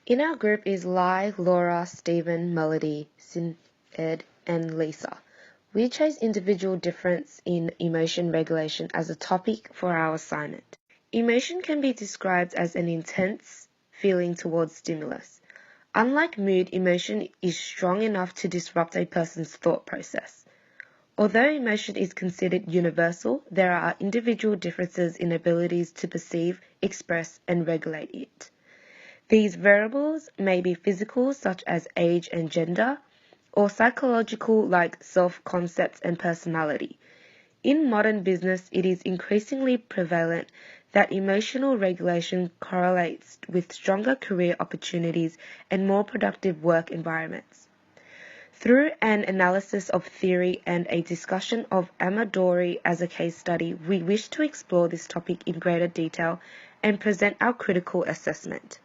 In our group is Lai, Laura, Stephen, Melody, Ed, and Lisa. We chose individual difference in emotion regulation as a topic for our assignment. Emotion can be described as an intense feeling towards stimulus. Unlike mood, emotion is strong enough to disrupt a person's thought process. Although emotion is considered universal, there are individual differences in abilities to perceive, express, and regulate it. These variables may be physical, such as age and gender, or psychological, like self-concepts and personality. In modern business, it is increasingly prevalent that emotional regulation correlates with stronger career opportunities and more productive work environments. Through an analysis of theory and a discussion of Amadori as a case study, we wish to explore this topic in greater detail and present our critical assessment.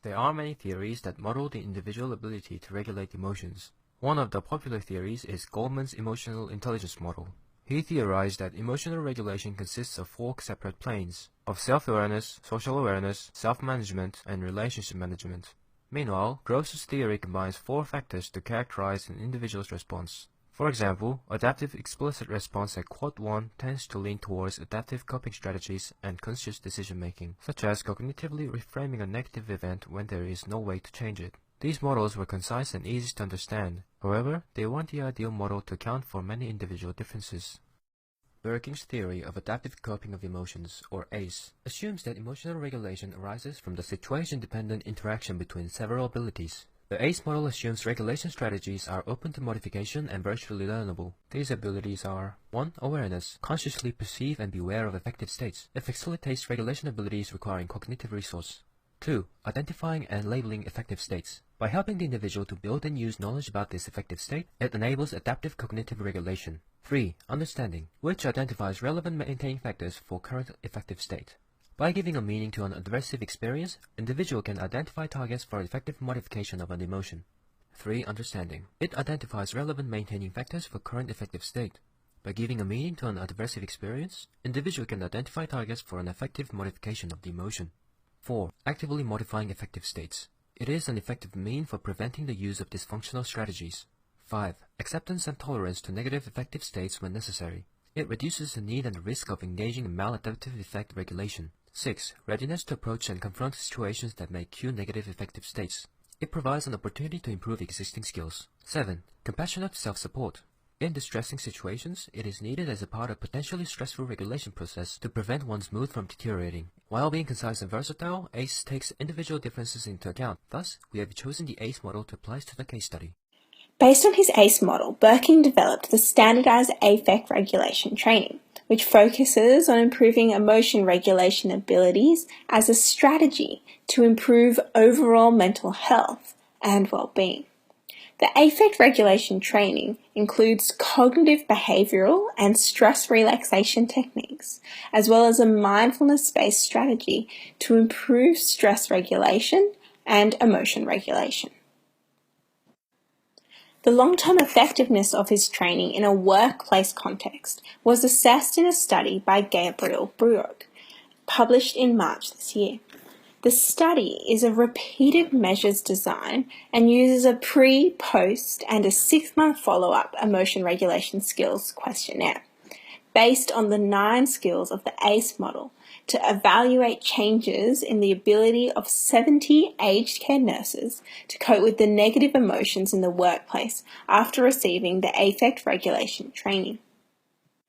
There are many theories that model the individual ability to regulate emotions. One of the popular theories is Goleman's emotional intelligence model. He theorized that emotional regulation consists of 4 separate planes, of self-awareness, social awareness, self-management, and relationship management. Meanwhile, Gross's theory combines 4 factors to characterize an individual's response. For example, adaptive explicit response at Quad 1 tends to lean towards adaptive coping strategies and conscious decision-making, such as cognitively reframing a negative event when there is no way to change it. These models were concise and easy to understand. However, they weren't the ideal model to account for many individual differences. Berking's theory of adaptive coping of emotions, or ACE, assumes that emotional regulation arises from the situation-dependent interaction between several abilities. The ACE model assumes regulation strategies are open to modification and virtually learnable. These abilities are 1. Awareness. Consciously perceive and be aware of affective states. It facilitates regulation abilities requiring cognitive resource. 2. Identifying and labeling affective states. By helping the individual to build and use knowledge about this affective state, it enables adaptive cognitive regulation. 3. Understanding, which identifies relevant maintaining factors for current affective state. By giving a meaning to an aversive experience, individual can identify targets for effective modification of an emotion. 3. Understanding. It identifies relevant maintaining factors for current affective state. By giving a meaning to an aversive experience, individual can identify targets for an effective modification of the emotion. 4. Actively modifying affective states. It is an effective mean for preventing the use of dysfunctional strategies. 5. Acceptance and tolerance to negative affective states when necessary. It reduces the need and the risk of engaging in maladaptive effect regulation. 6. Readiness to approach and confront situations that may cue negative affective states. It provides an opportunity to improve existing skills. 7. Compassionate self-support. In distressing situations, it is needed as a part of potentially stressful regulation process to prevent one's mood from deteriorating. While being concise and versatile, ACE takes individual differences into account. Thus, we have chosen the ACE model to apply to the case study. Based on his ACE model, Birking developed the Standardized Affect Regulation Training, which focuses on improving emotion regulation abilities as a strategy to improve overall mental health and well-being. The affect regulation training includes cognitive behavioral and stress relaxation techniques, as well as a mindfulness-based strategy to improve stress regulation and emotion regulation. The long-term effectiveness of his training in a workplace context was assessed in a study by Gabriel Bruog, published in March this year. The study is a repeated measures design and uses a pre, post, and a 6-month follow-up emotion regulation skills questionnaire, based on the 9 skills of the ACE model, to evaluate changes in the ability of 70 aged care nurses to cope with the negative emotions in the workplace after receiving the affect regulation training.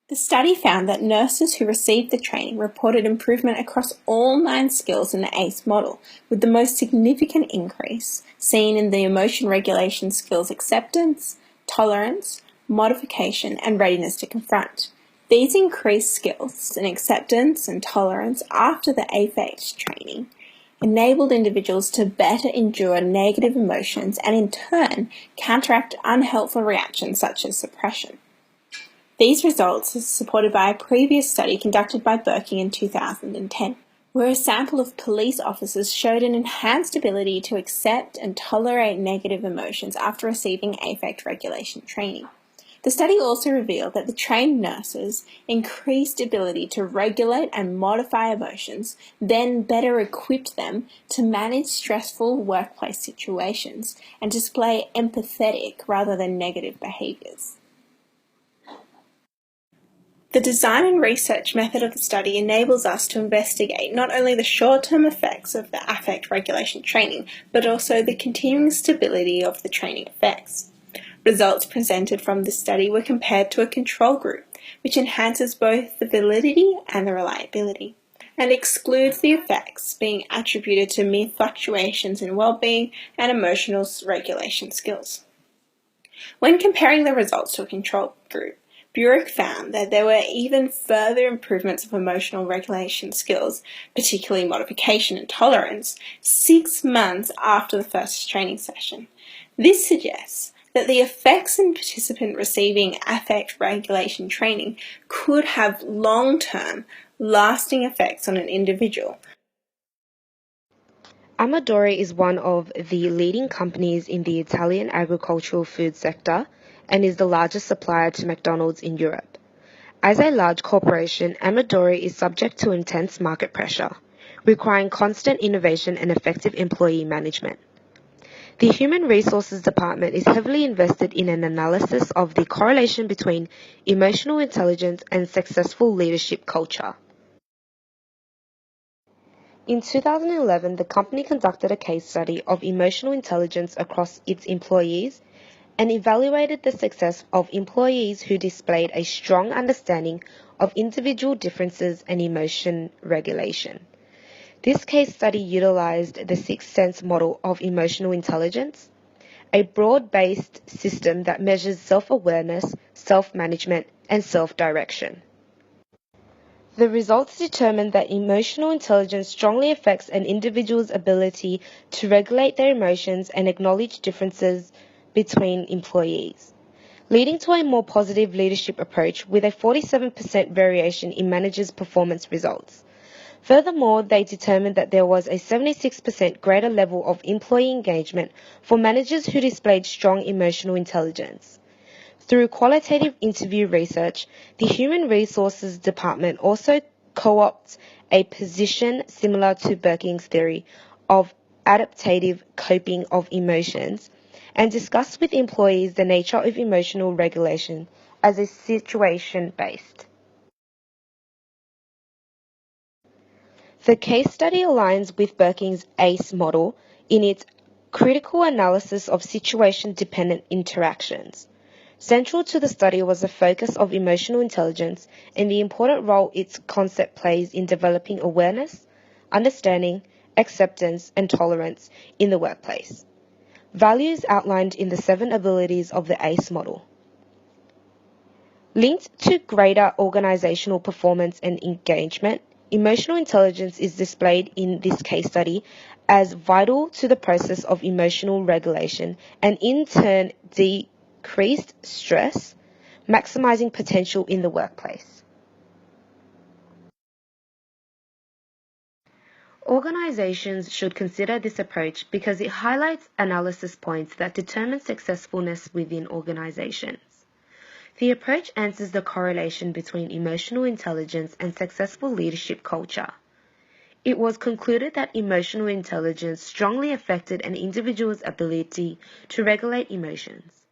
The study found that nurses who received the training reported improvement across all 9 skills in the ACE model, with the most significant increase seen in the emotion regulation skills acceptance, tolerance, modification, and readiness to confront. These increased skills in acceptance and tolerance after the affect training enabled individuals to better endure negative emotions and in turn counteract unhelpful reactions such as suppression. These results are supported by a previous study conducted by Birking in 2010, where a sample of police officers showed an enhanced ability to accept and tolerate negative emotions after receiving affect regulation training. The study also revealed that the trained nurses' increased ability to regulate and modify emotions then better equipped them to manage stressful workplace situations and display empathetic rather than negative behaviours. The design and research method of the study enables us to investigate not only the short-term effects of the affect regulation training, but also the continuing stability of the training effects. Results presented from this study were compared to a control group, which enhances both the validity and the reliability, and excludes the effects being attributed to mere fluctuations in well-being and emotional regulation skills. When comparing the results to a control group, Burek found that there were even further improvements of emotional regulation skills, particularly modification and tolerance, 6 months after the first training session. This suggests that the effects in participant receiving affect regulation training could have long-term, lasting effects on an individual. Amadori is one of the leading companies in the Italian agricultural food sector and is the largest supplier to McDonald's in Europe. As a large corporation, Amadori is subject to intense market pressure, requiring constant innovation and effective employee management. The Human Resources Department is heavily invested in an analysis of the correlation between emotional intelligence and successful leadership culture. In 2011, the company conducted a case study of emotional intelligence across its employees and evaluated the success of employees who displayed a strong understanding of individual differences and emotion regulation. This case study utilized the Sixth Sense model of emotional intelligence, a broad-based system that measures self-awareness, self-management, and self-direction. The results determined that emotional intelligence strongly affects an individual's ability to regulate their emotions and acknowledge differences between employees, leading to a more positive leadership approach with a 47% variation in managers' performance results. Furthermore, they determined that there was a 76% greater level of employee engagement for managers who displayed strong emotional intelligence. Through qualitative interview research, the Human Resources Department also co-opts a position similar to Birking's theory of adaptive coping of emotions and discussed with employees the nature of emotional regulation as a situation-based. The case study aligns with Birking's ACE model in its critical analysis of situation-dependent interactions. Central to the study was the focus of emotional intelligence and the important role its concept plays in developing awareness, understanding, acceptance, and tolerance in the workplace. Values outlined in the 7 abilities of the ACE model. Linked to greater organizational performance and engagement, emotional intelligence is displayed in this case study as vital to the process of emotional regulation and in turn decreased stress, maximizing potential in the workplace. Organizations should consider this approach because it highlights analysis points that determine successfulness within organizations. The approach answers the correlation between emotional intelligence and successful leadership culture. It was concluded that emotional intelligence strongly affected an individual's ability to regulate emotions.